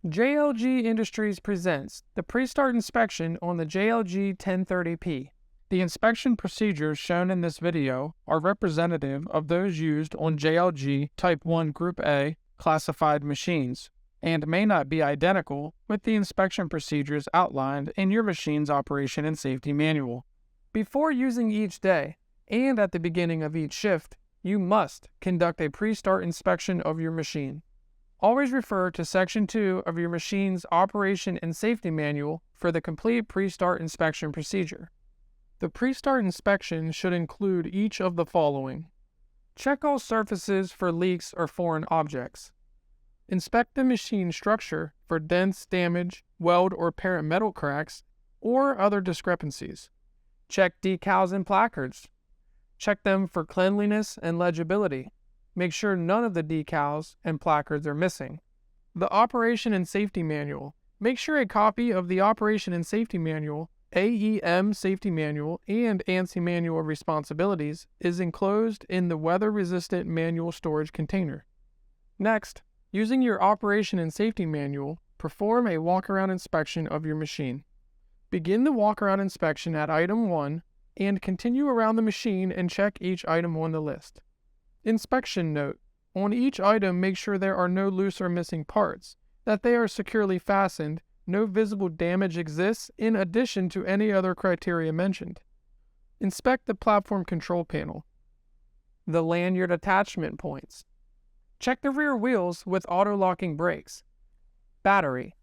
JLG Industries presents the pre-start inspection on the JLG 1030P. The inspection procedures shown in this video are representative of those used on JLG Type 1 Group A classified machines and may not be identical with the inspection procedures outlined in your machine's operation and safety manual. Before using each day and at the beginning of each shift, you must conduct a pre-start inspection of your machine. Always refer to Section 2 of your machine's Operation and Safety Manual for the complete pre-start inspection procedure. The pre-start inspection should include each of the following. Check all surfaces for leaks or foreign objects. Inspect the machine structure for dents, damage, weld or parent metal cracks, or other discrepancies. Check decals and placards. Check them for cleanliness and legibility. Make sure none of the decals and placards are missing. The Operation and Safety Manual. Make sure a copy of the Operation and Safety Manual, AEM Safety Manual, and ANSI Manual of Responsibilities is enclosed in the weather-resistant manual storage container. Next, using your Operation and Safety Manual, perform a walk-around inspection of your machine. Begin the walk-around inspection at Item 1 and continue around the machine and check each item on the list. Inspection note. On each item, make sure there are no loose or missing parts, that they are securely fastened, no visible damage exists in addition to any other criteria mentioned. Inspect the platform control panel. The lanyard attachment points. Check the rear wheels with auto-locking brakes. Battery.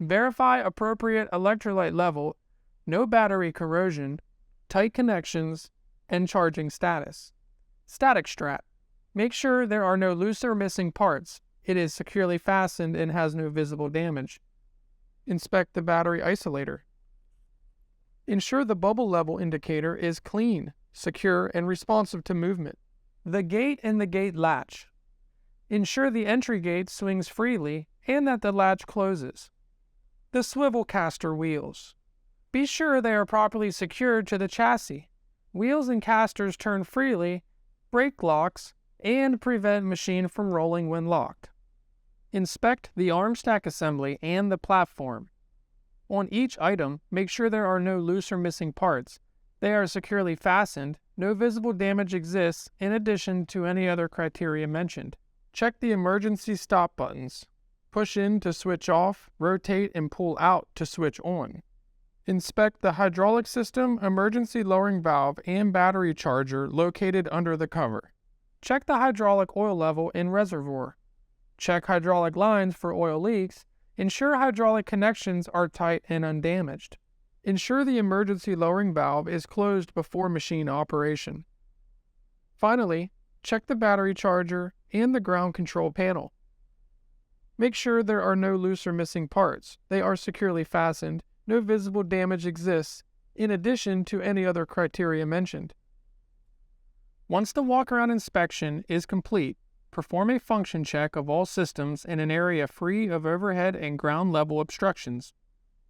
Verify appropriate electrolyte level, no battery corrosion, tight connections, and charging status. Static strap. Make sure there are no loose or missing parts. It is securely fastened and has no visible damage. Inspect the battery isolator. Ensure the bubble level indicator is clean, secure, and responsive to movement. The gate and the gate latch. Ensure the entry gate swings freely and that the latch closes. The swivel caster wheels. Be sure they are properly secured to the chassis. Wheels and casters turn freely, brake locks, and prevent machine from rolling when locked. Inspect the arm stack assembly and the platform. On each item, make sure there are no loose or missing parts. They are securely fastened, no visible damage exists in addition to any other criteria mentioned. Check the emergency stop buttons. Push in to switch off, rotate and pull out to switch on. Inspect the hydraulic system, emergency lowering valve, and battery charger located under the cover. Check the hydraulic oil level in reservoir. Check hydraulic lines for oil leaks. Ensure hydraulic connections are tight and undamaged. Ensure the emergency lowering valve is closed before machine operation. Finally, check the battery charger and the ground control panel. Make sure there are no loose or missing parts. They are securely fastened. No visible damage exists in addition to any other criteria mentioned. Once the walk-around inspection is complete, perform a function check of all systems in an area free of overhead and ground level obstructions.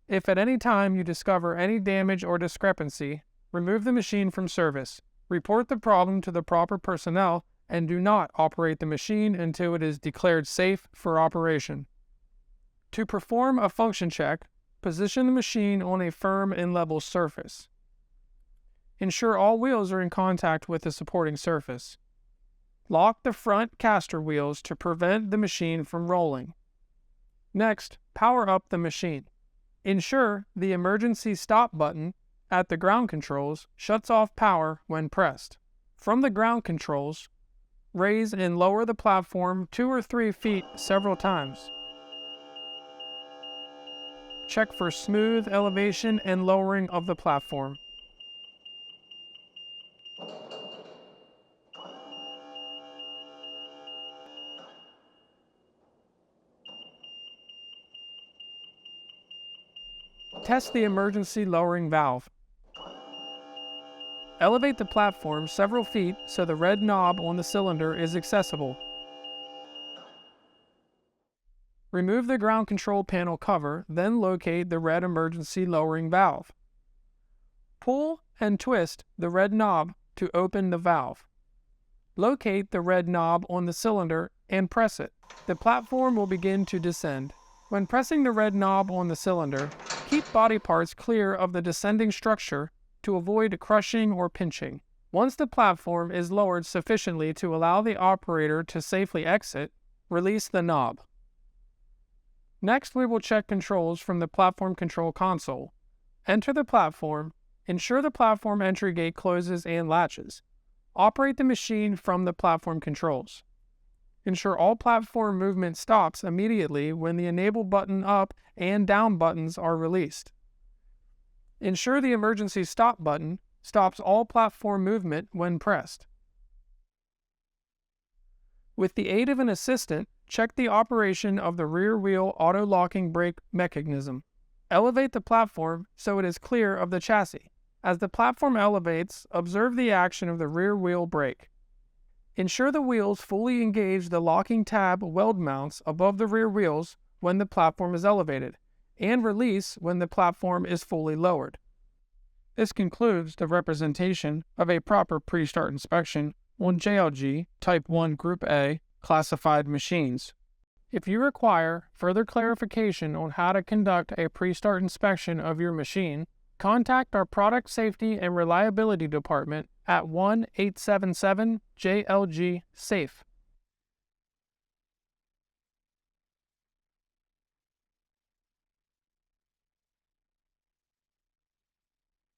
If at any time you discover any damage or discrepancy, remove the machine from service, report the problem to the proper personnel, and do not operate the machine until it is declared safe for operation. To perform a function check, position the machine on a firm and level surface. Ensure all wheels are in contact with the supporting surface. Lock the front caster wheels to prevent the machine from rolling. Next, power up the machine. Ensure the emergency stop button at the ground controls shuts off power when pressed. From the ground controls, raise and lower the platform 2 or 3 feet several times. Check for smooth elevation and lowering of the platform. Test the emergency lowering valve. Elevate the platform several feet so the red knob on the cylinder is accessible. Remove the ground control panel cover, then locate the red emergency lowering valve. Pull and twist the red knob to open the valve. Locate the red knob on the cylinder and press it. The platform will begin to descend. When pressing the red knob on the cylinder, keep body parts clear of the descending structure to avoid crushing or pinching. Once the platform is lowered sufficiently to allow the operator to safely exit, release the knob. Next, we will check controls from the platform control console. Enter the platform. Ensure the platform entry gate closes and latches. Operate the machine from the platform controls. Ensure all platform movement stops immediately when the enable button up and down buttons are released. Ensure the emergency stop button stops all platform movement when pressed. With the aid of an assistant, check the operation of the rear wheel auto-locking brake mechanism. Elevate the platform so it is clear of the chassis. As the platform elevates, observe the action of the rear wheel brake. Ensure the wheels fully engage the locking tab weld mounts above the rear wheels when the platform is elevated, and release when the platform is fully lowered. This concludes the representation of a proper pre-start inspection on JLG Type 1 Group A classified machines. If you require further clarification on how to conduct a pre-start inspection of your machine, contact our Product Safety and Reliability Department at 1-877-JLG-SAFE.